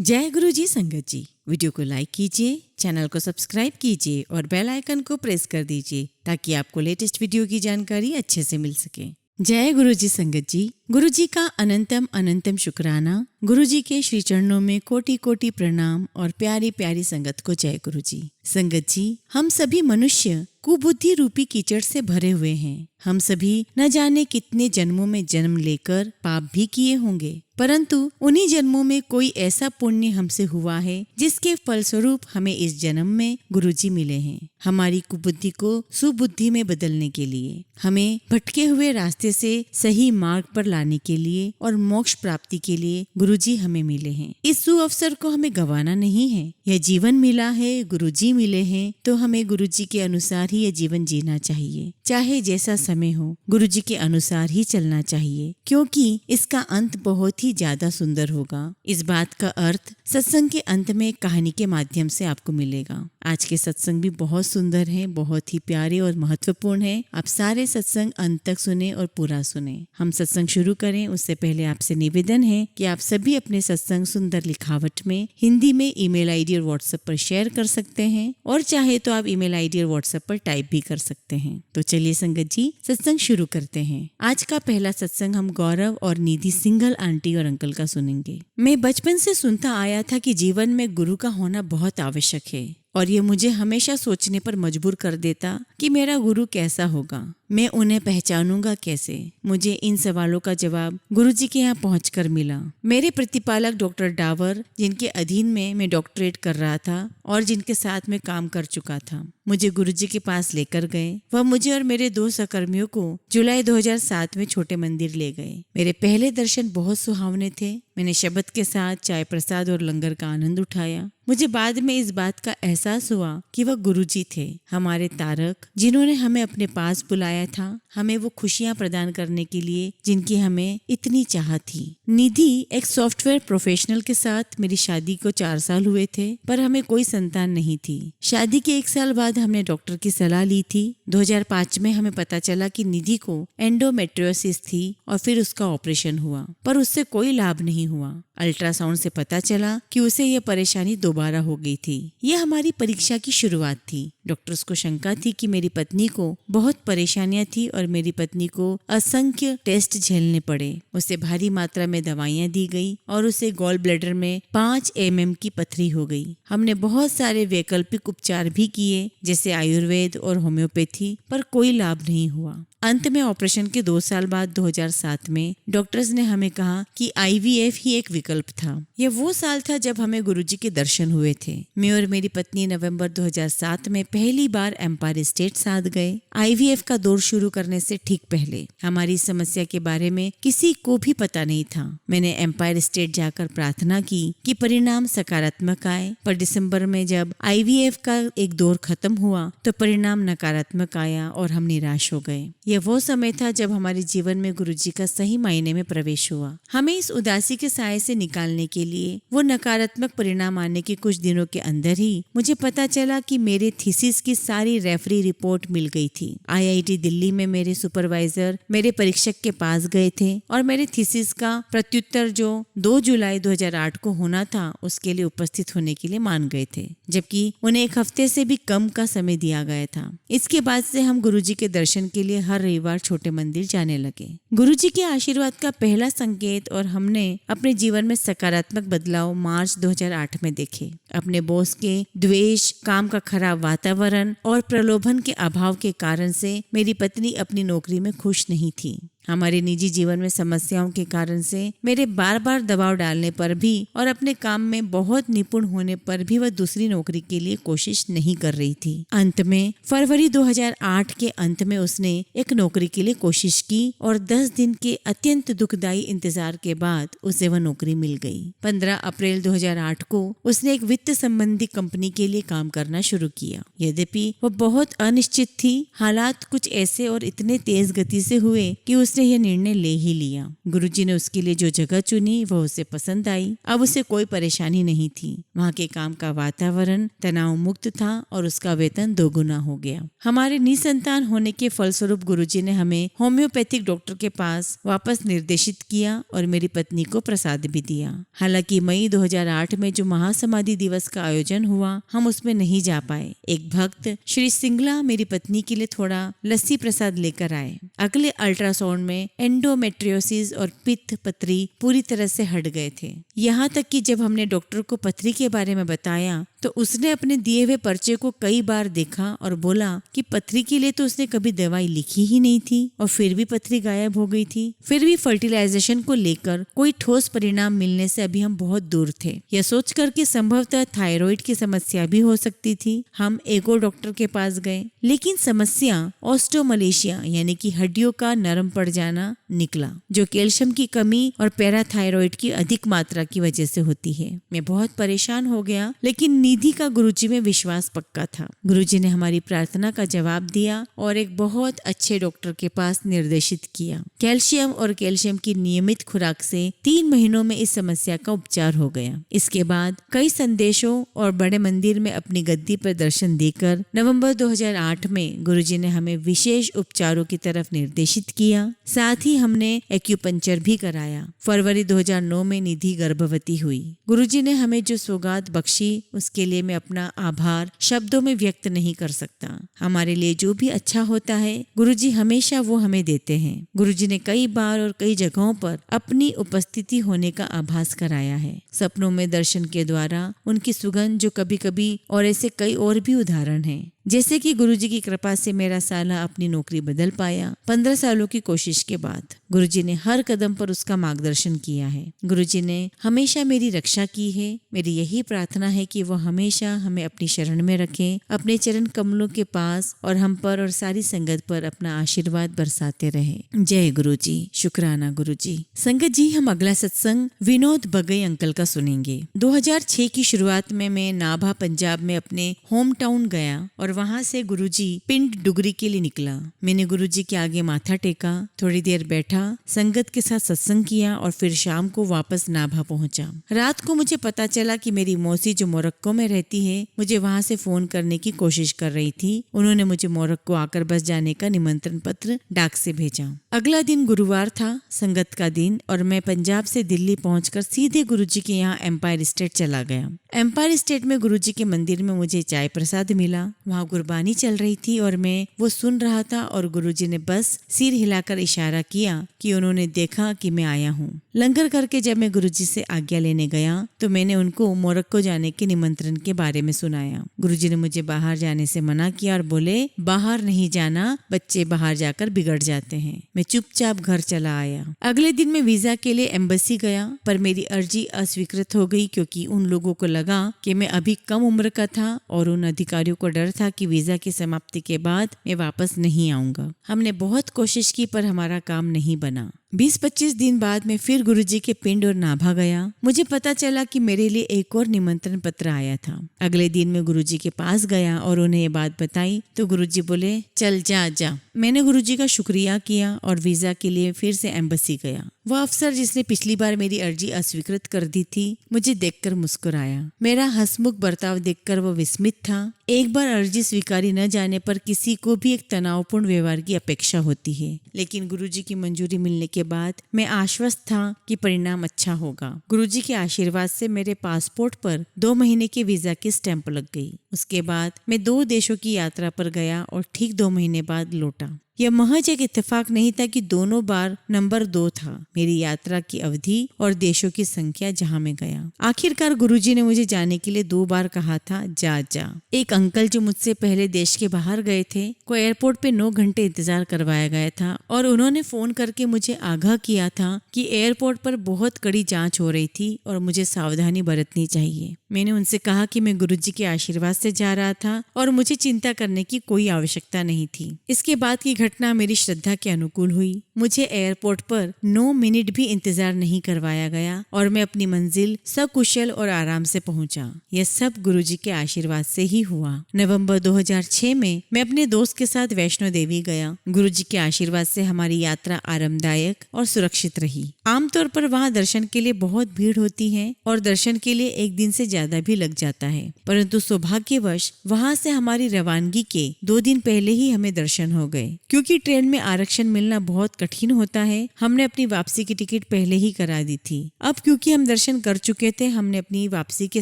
जय गुरु जी संगत जी। वीडियो को लाइक कीजिए, चैनल को सब्सक्राइब कीजिए और बेल आइकन को प्रेस कर दीजिए ताकि आपको लेटेस्ट वीडियो की जानकारी अच्छे से मिल सके। जय गुरु जी संगत जी। गुरु जी का अनंतम अनंतम शुक्राना। गुरु जी के श्री चरणों में कोटि कोटि प्रणाम और प्यारी प्यारी संगत को जय गुरु जी। संगत जी, हम सभी मनुष्य कुबुद्धि रूपी कीचड़ से भरे हुए हैं। हम सभी न जाने कितने जन्मों में जन्म लेकर पाप भी किए होंगे, परंतु उन्हीं जन्मों में कोई ऐसा पुण्य हमसे हुआ है जिसके फलस्वरूप हमें इस जन्म में गुरुजी मिले हैं। हमारी कुबुद्धि को सुबुद्धि में बदलने के लिए, हमें भटके हुए रास्ते से सही मार्ग पर लाने के लिए और मोक्ष प्राप्ति के लिए गुरुजी हमें मिले हैं। इस सुअवसर को हमें गंवाना नहीं है। यह जीवन मिला है, गुरुजी मिले हैं, तो हमें गुरुजी के अनुसार ही यह जीवन जीना चाहिए। चाहे जैसा समय हो, गुरुजी के अनुसार ही चलना चाहिए, क्योंकि इसका अंत बहुत ही ज्यादा सुंदर होगा। इस बात का अर्थ सत्संग के अंत में कहानी के माध्यम से आपको मिलेगा। आज के सत्संग भी बहुत सुंदर हैं, बहुत ही प्यारे और महत्वपूर्ण हैं। आप सारे सत्संग अंत तक सुने और पूरा सुने। हम सत्संग शुरू करें उससे पहले आपसे निवेदन है कि आप सभी अपने सत्संग सुंदर लिखावट में हिंदी में ईमेल आईडी और व्हाट्सएप पर शेयर कर सकते हैं, और चाहे तो आप ईमेल आईडी और व्हाट्सएप पर टाइप भी कर सकते हैं। तो चलिए संगत जी, सत्संग शुरू करते हैं। आज का पहला सत्संग हम गौरव और निधि सिंघल आंटी और अंकल का सुनेंगे। मैं बचपन से सुनता आया था कि जीवन में गुरु का होना बहुत आवश्यक है, और ये मुझे हमेशा सोचने पर मजबूर कर देता कि मेरा गुरु कैसा होगा, मैं उन्हें पहचानूंगा कैसे। मुझे इन सवालों का जवाब गुरुजी के यहाँ पहुंचकर मिला। मेरे प्रतिपालक डॉक्टर डावर, जिनके अधीन में मैं डॉक्टरेट कर रहा था और जिनके साथ मैं काम कर चुका था, मुझे गुरुजी के पास लेकर गए। वह मुझे और मेरे 2 सहकर्मियों को जुलाई 2007 में छोटे मंदिर ले गए। मेरे पहले दर्शन बहुत सुहावने थे। मैंने शब्द के साथ चाय प्रसाद और लंगर का आनंद उठाया। मुझे बाद में इस बात का एहसास हुआ कि वह गुरुजी थे, हमारे तारक, जिन्होंने हमें अपने पास बुलाया था, हमें वो खुशियां प्रदान करने के लिए जिनकी हमें इतनी चाह थी। निधि एक सॉफ्टवेयर प्रोफेशनल के साथ मेरी शादी को 4 साल हुए थे, पर हमें कोई संतान नहीं थी। शादी के 1 साल बाद हमने डॉक्टर की सलाह ली थी। 2005 में हमें पता चला कि निधि को एंडोमेट्रियोसिस थी और फिर उसका ऑपरेशन हुआ, पर उससे कोई लाभ नहीं हुआ। अल्ट्रासाउंड से पता चला कि उसे यह परेशानी दोबारा हो गई थी। यह हमारी परीक्षा की शुरुआत थी। डॉक्टर्स को शंका थी कि मेरी पत्नी को बहुत परेशानियां थी और मेरी पत्नी को असंख्य टेस्ट झेलने पड़े। उसे भारी मात्रा में दवाइयां दी गई और उसे गॉल ब्लैडर में 5 mm की पथरी हो गई। हमने बहुत सारे वैकल्पिक उपचार भी किए, जैसे आयुर्वेद और होम्योपैथी, पर कोई लाभ नहीं हुआ। अंत में ऑपरेशन के 2 साल बाद 2007 में डॉक्टर्स ने हमें कहा कि IVF ही एक विकल्प था। यह वो साल था जब हमें गुरुजी के दर्शन हुए थे। मैं और मेरी पत्नी नवंबर 2007 में पहली बार एम्पायर स्टेट साथ गए। IVF का दौर शुरू करने से ठीक पहले हमारी समस्या के बारे में किसी को भी पता नहीं था। मैंने एम्पायर स्टेट जाकर प्रार्थना की कि परिणाम सकारात्मक आए, पर दिसंबर में जब IVF का एक दौर खत्म हुआ तो परिणाम नकारात्मक आया और हम निराश हो गए। यह वो समय था जब हमारे जीवन में गुरुजी का सही मायने में प्रवेश हुआ। हमें इस उदासी के साए से निकालने के लिए वो नकारात्मक परिणाम आने के कुछ दिनों के अंदर ही मुझे पता चला कि मेरे थीसिस की सारी रेफरी रिपोर्ट मिल गई थी। IIT दिल्ली में मेरे सुपरवाइजर मेरे परीक्षक के पास गए थे और मेरे थीसिस का प्रत्युत्तर जो 2 जुलाई 2008 को होना था उसके लिए उपस्थित होने के लिए मान गए थे, जबकि उन्हें 1 हफ्ते से भी कम का समय दिया गया था। इसके बाद से हम गुरुजी के दर्शन के लिए हर रविवार छोटे मंदिर जाने लगे। गुरुजी के आशीर्वाद का पहला संकेत और हमने अपने जीवन में सकारात्मक बदलाव मार्च 2008 में देखे। अपने बॉस के द्वेष, काम का खराब वातावरण और प्रलोभन के अभाव के कारण से मेरी पत्नी अपनी नौकरी में खुश नहीं थी। हमारे निजी जीवन में समस्याओं के कारण से मेरे बार बार दबाव डालने पर भी और अपने काम में बहुत निपुण होने पर भी वह दूसरी नौकरी के लिए कोशिश नहीं कर रही थी। अंत में फरवरी 2008 के अंत में उसने एक नौकरी के लिए कोशिश की और 10 दिन के अत्यंत दुखदायी इंतजार के बाद उसे वह नौकरी मिल गई। 15 अप्रैल 2008 को उसने एक वित्त संबंधी कंपनी के लिए काम करना शुरू किया। यद्यपि वह बहुत अनिश्चित थी, हालात कुछ ऐसे और इतने तेज गति से हुए कि उसने यह निर्णय ले ही लिया। गुरुजी ने उसके लिए जो जगह चुनी वह उसे पसंद आई। अब उसे कोई परेशानी नहीं थी। वहाँ के काम का वातावरण तनाव मुक्त था और उसका वेतन दोगुना हो गया। हमारे निसंतान होने के फलस्वरूप गुरुजी ने हमें होम्योपैथिक डॉक्टर के पास वापस निर्देशित किया और मेरी पत्नी को प्रसाद भी दिया। हालांकि मई 2008 में जो महासमाधि दिवस का आयोजन हुआ हम उसमें नहीं जा पाए। एक भक्त श्री सिंगला मेरी पत्नी के लिए थोड़ा लस्सी प्रसाद लेकर आए। अगले अल्ट्रासाउंड में एंडोमेट्रियोसिस और पित्त पथरी पूरी तरह से हट गए थे। यहाँ तक कि जब हमने डॉक्टर को पथरी के बारे में बताया तो उसने अपने दिए हुए पर्चे को कई बार देखा और बोला कि पथरी के लिए तो उसने कभी दवाई लिखी ही नहीं थी और फिर भी पथरी गायब हो गई थी। फिर भी फर्टिलाइजेशन को लेकर कोई ठोस परिणाम मिलने से अभी हम बहुत दूर थे। यह सोचकर कि संभवतः थायराइड की समस्या भी हो सकती थी हम एक और डॉक्टर के पास गए, लेकिन समस्या ऑस्टोमलेशिया यानी कि हड्डियों का नरम पड़ जाना निकला, जो कैल्शियम की कमी और पैराथायराइड की अधिक मात्रा की वजह से होती है। मैं बहुत परेशान हो गया, लेकिन निधि का गुरुजी में विश्वास पक्का था। गुरुजी ने हमारी प्रार्थना का जवाब दिया और एक बहुत अच्छे डॉक्टर के पास निर्देशित किया। कैल्शियम और कैल्शियम की नियमित खुराक से 3 महीनों में इस समस्या का उपचार हो गया। इसके बाद कई संदेशों और बड़े मंदिर में अपनी गद्दी पर दर्शन देकर नवंबर 2008 में गुरुजी ने हमें विशेष उपचारों की तरफ निर्देशित किया। साथ ही हमने एक्यूपंक्चर भी कराया। फरवरी 2009 में निधि गर्भवती हुई। गुरुजी ने हमें जो सौगात बख्शी उसके लिए मैं अपना आभार शब्दों में व्यक्त नहीं कर सकता। हमारे लिए जो भी अच्छा होता है गुरुजी हमेशा वो हमें देते हैं। गुरुजी ने कई बार और कई जगहों पर अपनी उपस्थिति होने का आभास कराया है। सपनों में दर्शन के द्वारा उनकी सुगंध जो कभी कभी, और ऐसे कई और भी उदाहरण हैं। जैसे कि गुरुजी की कृपा से मेरा साला अपनी नौकरी बदल पाया 15 सालों की कोशिश के बाद। गुरुजी ने हर कदम पर उसका मार्गदर्शन किया है। गुरुजी ने हमेशा मेरी रक्षा की है। मेरी यही प्रार्थना है कि वो हमेशा हमें अपनी शरण में रखें, अपने चरण कमलों के पास, और हम पर और सारी संगत पर अपना आशीर्वाद बरसाते रहें। जय गुरुजी। शुक्राना गुरुजी। संगत जी, हम अगला सत्संग विनोद बगई अंकल का सुनेंगे। 2006 की शुरुआत में मैं नाभा पंजाब में अपने होम टाउन गया और वहाँ से गुरुजी पिंड डुगरी के लिए निकला। मैंने गुरुजी के आगे माथा टेका, थोड़ी देर बैठा, संगत के साथ सत्संग किया और फिर शाम को वापस नाभा पहुंचा। रात को मुझे पता चला कि मेरी मौसी जो मोरक्को में रहती है मुझे वहाँ से फोन करने की कोशिश कर रही थी। उन्होंने मुझे मोरक्को आकर बस जाने का निमंत्रण पत्र डाक से भेजा। अगला दिन गुरुवार था, संगत का दिन, और मैं पंजाब से दिल्ली पहुंचकर सीधे गुरुजी के यहाँ एम्पायर स्टेट चला गया। एम्पायर स्टेट में गुरुजी के मंदिर में मुझे चाय प्रसाद मिला। वहाँ गुरबानी चल रही थी और मैं वो सुन रहा था और गुरुजी ने बस सिर हिलाकर इशारा किया कि उन्होंने देखा कि मैं आया हूँ। लंगर करके जब मैं गुरुजी से आज्ञा लेने गया तो मैंने उनको मोरक्को जाने के निमंत्रण के बारे में सुनाया। गुरुजी ने मुझे बाहर जाने से मना किया और बोले, बाहर नहीं जाना, बच्चे बाहर जाकर बिगड़ जाते हैं। मैं चुपचाप घर चला आया। अगले दिन मैं वीजा के लिए एम्बेसी गया, पर मेरी अर्जी अस्वीकृत हो गई क्योंकि उन लोगों को लगा कि मैं अभी कम उम्र का था और उन अधिकारियों को डर था कि वीजा की समाप्ति के बाद मैं वापस नहीं आऊंगा। हमने बहुत कोशिश की पर हमारा काम नहीं बना। 20-25 दिन बाद मैं फिर गुरुजी के पिंड और नाभा गया। मुझे पता चला कि मेरे लिए एक और निमंत्रण पत्र आया था। अगले दिन मैं गुरुजी के पास गया और उन्हें ये बात बताई तो गुरुजी बोले, चल जा। मैंने गुरुजी का शुक्रिया किया और वीजा के लिए फिर से एम्बेसी गया। वह अफसर जिसने पिछली बार मेरी अर्जी अस्वीकृत कर दी थी मुझे देखकर मुस्कुराया। मेरा हंसमुख बर्ताव देखकर वह विस्मित था। एक बार अर्जी स्वीकारी न जाने पर किसी को भी एक तनावपूर्ण व्यवहार की अपेक्षा होती है, लेकिन गुरुजी की मंजूरी मिलने के बाद मैं आश्वस्त था कि परिणाम अच्छा होगा। गुरुजी के आशीर्वाद से मेरे पासपोर्ट पर 2 महीने के वीजा की स्टैंप लग गई। उसके बाद मैं 2 देशों की यात्रा पर गया और ठीक 2 महीने बाद लौटा। यह महज एक इत्तेफाक नहीं था कि दोनों बार नंबर 2 था मेरी यात्रा की अवधि और देशों की संख्या जहां मैं गया। आखिरकार गुरुजी ने मुझे जाने के लिए 2 बार कहा था, जा। एक अंकल जो मुझसे पहले देश के बाहर गए थे को एयरपोर्ट पे 9 घंटे इंतजार करवाया गया था और उन्होंने फोन करके मुझे आगाह किया था कि एयरपोर्ट पर बहुत कड़ी जांच हो रही थी और मुझे सावधानी बरतनी चाहिए। मैंने उनसे कहा कि मैं गुरुजी के आशीर्वाद से जा रहा था और मुझे चिंता करने की कोई आवश्यकता नहीं थी। इसके बाद की घटना मेरी श्रद्धा के अनुकूल हुई। मुझे एयरपोर्ट पर 9 मिनट भी इंतजार नहीं करवाया गया और मैं अपनी मंजिल सकुशल और आराम से पहुंचा। यह सब गुरुजी के आशीर्वाद से ही हुआ। नवंबर 2006 में मैं अपने दोस्त के साथ वैष्णो देवी गया। गुरुजी के आशीर्वाद से हमारी यात्रा आरामदायक और सुरक्षित रही। आमतौर पर वहाँ दर्शन के लिए बहुत भीड़ होती है और दर्शन के लिए एक दिन से ज्यादा भी लग जाता है, परंतु सौभाग्यवश वहाँ से हमारी रवानगी के 2 दिन पहले ही हमें दर्शन हो गए। क्योंकि ट्रेन में आरक्षण मिलना बहुत कठिन होता है, हमने अपनी वापसी की टिकट पहले ही करा दी थी। अब क्योंकि हम दर्शन कर चुके थे, हमने अपनी वापसी के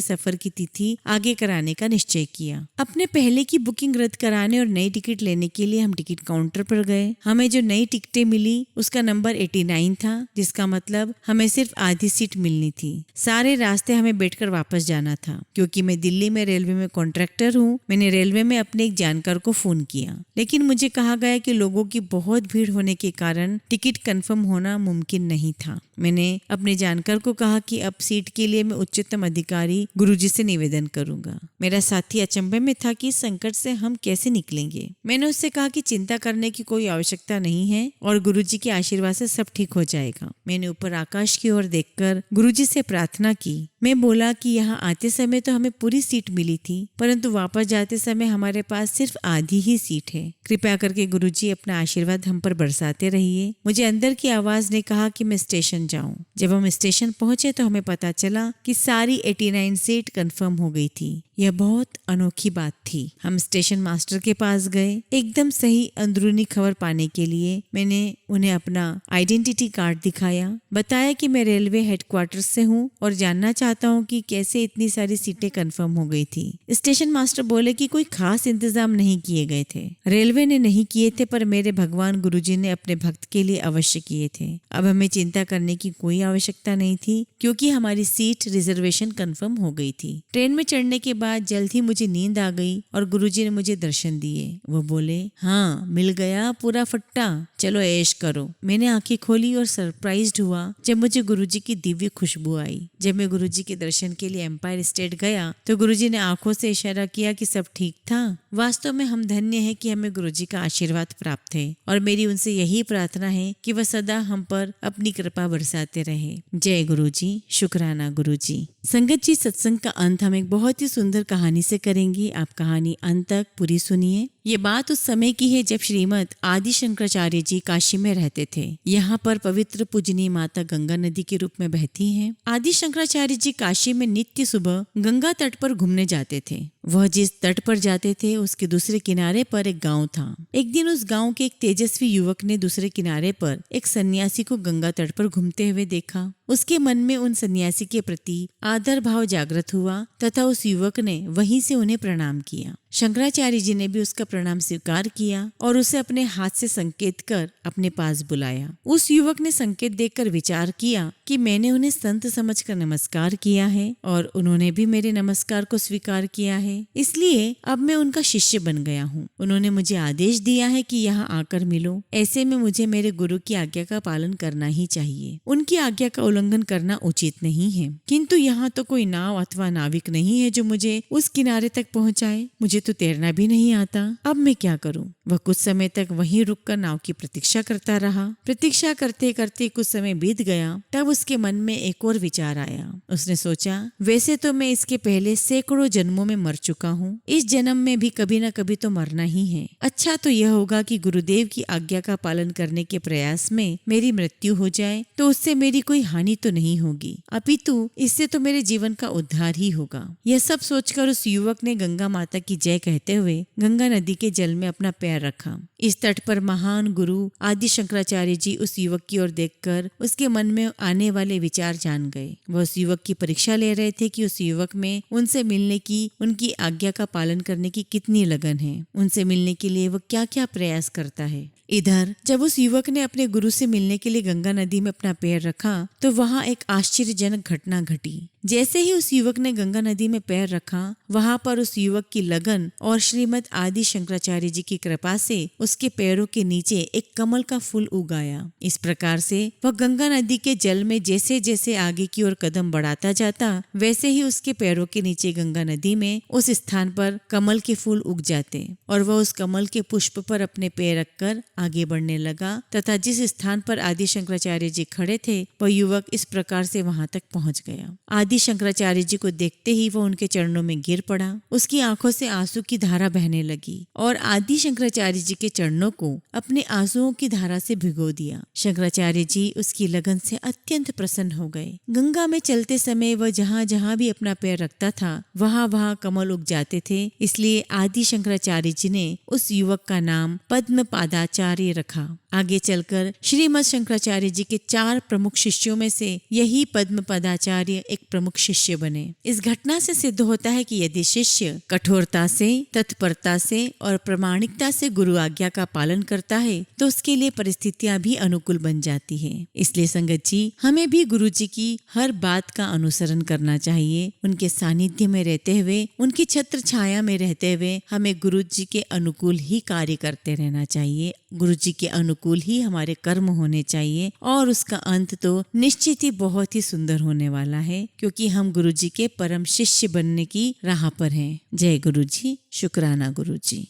सफर की तिथि आगे कराने का निश्चय किया। अपने पहले की बुकिंग रद्द कराने और नई टिकट लेने के लिए हम टिकट काउंटर पर गए। हमें जो नई टिकटें मिली उसका नंबर 89 था, जिसका मतलब हमें सिर्फ आधी सीट मिलनी थी। सारे रास्ते हमें बैठकर वापस जाना था। क्योंकि मैं दिल्ली में रेलवे में कॉन्ट्रैक्टर हूँ, मैंने रेलवे में अपने एक जानकार को फोन किया, लेकिन मुझे कहा गया कि लोगों की बहुत भीड़ होने के कारण टिकट कंफर्म होना मुमकिन नहीं था। मैंने अपने जानकार को कहा कि अब सीट के लिए मैं उच्चतम अधिकारी गुरुजी से निवेदन करूंगा। मेरा साथी अचंभे में था कि इस संकट से हम कैसे निकलेंगे। मैंने उससे कहा कि चिंता करने की कोई आवश्यकता नहीं है और गुरुजी के आशीर्वाद से सब ठीक हो जाएगा। मैंने ऊपर आकाश की ओर देखकर गुरुजी से प्रार्थना की। मैं बोला कि यहाँ आते समय तो हमें पूरी सीट मिली थी, परंतु वापस जाते समय हमारे पास सिर्फ आधी ही सीट है। कृपया करके गुरुजी अपना आशीर्वाद हम पर बरसाते रहिए। मुझे अंदर की आवाज ने कहा कि मैं स्टेशन जाऊं। जब हम स्टेशन पहुंचे तो हमें पता चला कि सारी 89 सीट कंफर्म हो गई थी। यह बहुत अनोखी बात थी। हम स्टेशन मास्टर के पास गए। एकदम सही अंदरूनी खबर पाने के लिए मैंने उन्हें अपना आइडेंटिटी कार्ड दिखाया, बताया कि मैं रेलवे हेडक्वार्टर से हूँ और जानना चाहता हूँ कि कैसे इतनी सारी सीटें कंफर्म हो गई थी। स्टेशन मास्टर बोले कि कोई खास इंतजाम नहीं किए गए थे, रेलवे ने नहीं किए थे, पर मेरे भगवान गुरुजी ने अपने भक्त के लिए अवश्य किए थे। अब हमें चिंता करने की कोई आवश्यकता नहीं थी क्योंकि हमारी सीट रिजर्वेशन कंफर्म हो गई थी। ट्रेन में चढ़ने के बाद जल्द ही मुझे नींद आ गई और गुरुजी ने मुझे दर्शन दिए। वो बोले, हाँ मिल गया पूरा फट्टा, चलो ऐश करो। मैंने आंखें खोली और सरप्राइज्ड हुआ जब मुझे गुरुजी की दिव्य खुशबू आई। जब मैं गुरुजी के दर्शन के लिए एम्पायर स्टेट गया तो गुरुजी ने आंखों से इशारा किया कि सब ठीक था। वास्तव में हम धन्य हैं कि हमें गुरुजी का आशीर्वाद प्राप्त है और मेरी उनसे यही प्रार्थना है कि वह सदा हम पर अपनी कृपा बरसाते रहे। जय गुरुजी, शुक्राना गुरुजी। संगत जी, सत्संग का अंत हम एक बहुत ही सुंदर कहानी से करेंगे। आप कहानी अंत तक पूरी सुनिए। ये बात उस समय की है जब श्रीमद आदि शंकराचार्य जी काशी में रहते थे। यहाँ पर पवित्र पूजनीय माता गंगा नदी के रूप में बहती हैं। आदि शंकराचार्य जी काशी में नित्य सुबह गंगा तट पर घूमने जाते थे। वह जिस तट पर जाते थे उसके दूसरे किनारे पर एक गांव था। एक दिन उस गांव के एक तेजस्वी युवक ने दूसरे किनारे पर एक सन्यासी को गंगा तट पर घूमते हुए देखा। उसके मन में उन सन्यासी के प्रति आदर भाव जागृत हुआ तथा उस युवक ने वहीं से उन्हें प्रणाम किया। शंकराचार्य जी ने भी उसका प्रणाम स्वीकार किया और उसे अपने हाथ से संकेत कर अपने पास बुलाया। उस युवक ने संकेत देखकर विचार किया कि मैंने उन्हें संत समझकर नमस्कार किया है और उन्होंने भी मेरे नमस्कार को स्वीकार किया है, इसलिए अब मैं उनका शिष्य बन गया हूँ। उन्होंने मुझे आदेश दिया है कि यहाँ आकर मिलो। ऐसे में मुझे मेरे गुरु की आज्ञा का पालन करना ही चाहिए। उनकी आज्ञा का उल्लंघन करना उचित नहीं है। किंतु यहाँ तो कोई नाव अथवा नाविक नहीं है जो मुझे उस किनारे तक पहुँचाए। मुझे तो तैरना भी नहीं आता। अब मैं क्या करूं? वह कुछ समय तक वहीं रुककर नाव की प्रतीक्षा करता रहा। प्रतीक्षा करते करते कुछ समय बीत गया। तब उसके मन में एक और विचार आया। उसने सोचा, वैसे तो मैं इसके पहले सैकड़ों जन्मों में मर चुका हूँ, इस जन्म में भी कभी न कभी तो मरना ही है। अच्छा तो यह होगा कि गुरुदेव की आज्ञा का पालन करने के प्रयास में मेरी मृत्यु हो जाए तो उससे मेरी कोई हानि तो नहीं होगी, अपितु इससे तो मेरे जीवन का उद्धार ही होगा। यह सब सोचकर उस युवक ने गंगा माता की जय कहते हुए गंगा नदी के जल में अपना पैर रखा। इस तट पर महान गुरु आदि शंकराचार्य जी उस युवक की ओर देखकर उसके मन में आने वाले विचार जान गए। वह उस युवक की परीक्षा ले रहे थे कि उस युवक में उनसे मिलने की, उनकी आज्ञा का पालन करने की कितनी लगन है, उनसे मिलने के लिए वह क्या क्या प्रयास करता है। इधर जब उस युवक ने अपने गुरु से मिलने के लिए गंगा नदी में अपना पैर रखा तो वहाँ एक आश्चर्यजनक घटना घटी। जैसे ही उस युवक ने गंगा नदी में पैर रखा, वहाँ पर उस युवक की लगन और श्रीमद आदि शंकराचार्य जी की कृपा से उसके पैरों के नीचे एक कमल का फूल उग आया। इस प्रकार से वह गंगा नदी के जल में जैसे जैसे आगे की ओर कदम बढ़ाता जाता, वैसे ही उसके पैरों के नीचे गंगा नदी में उस स्थान पर कमल के फूल उग जाते और वह उस कमल के पुष्प पर अपने पैर रखकर आगे बढ़ने लगा तथा जिस स्थान पर आदि शंकराचार्य जी खड़े थे वह युवक इस प्रकार से वहां तक पहुंच गया। आदि शंकराचार्य जी को देखते ही वह उनके चरणों में गिर पड़ा। उसकी आंखों से आंसू की धारा बहने लगी और आदि शंकराचार्य जी के चरणों को अपने आंसुओं की धारा से भिगो दिया। शंकराचार्य जी उसकी लगन से अत्यंत प्रसन्न हो गए। गंगा में चलते समय वह जहाँ जहाँ भी अपना पैर रखता था वहाँ वहाँ कमल उग जाते थे, इसलिए आदि शंकराचार्य जी ने उस युवक का नाम पद्म पादाचार्य रखा। आगे चलकर श्रीमद शंकराचार्य जी के 4 प्रमुख शिष्यों में से यही पद्म पदाचार्य एक प्रमुख शिष्य बने। इस घटना से सिद्ध होता है कि यदि शिष्य कठोरता से, तत्परता से और प्रामाणिकता से गुरु आज्ञा का पालन करता है तो उसके लिए परिस्थितियां भी अनुकूल बन जाती है। इसलिए संगत जी, हमें भी गुरु जी की हर बात का अनुसरण करना चाहिए। उनके सानिध्य में रहते हुए, उनकी छत्र छाया में रहते हुए हमें गुरु जी के अनुकूल ही कार्य करते रहना चाहिए। गुरु जी के अनुकूल ही हमारे कर्म होने चाहिए और उसका अंत तो निश्चित ही बहुत ही सुंदर होने वाला है, क्योंकि हम गुरु जी के परम शिष्य बनने की राह पर हैं। जय गुरु जी, शुक्राना गुरु जी।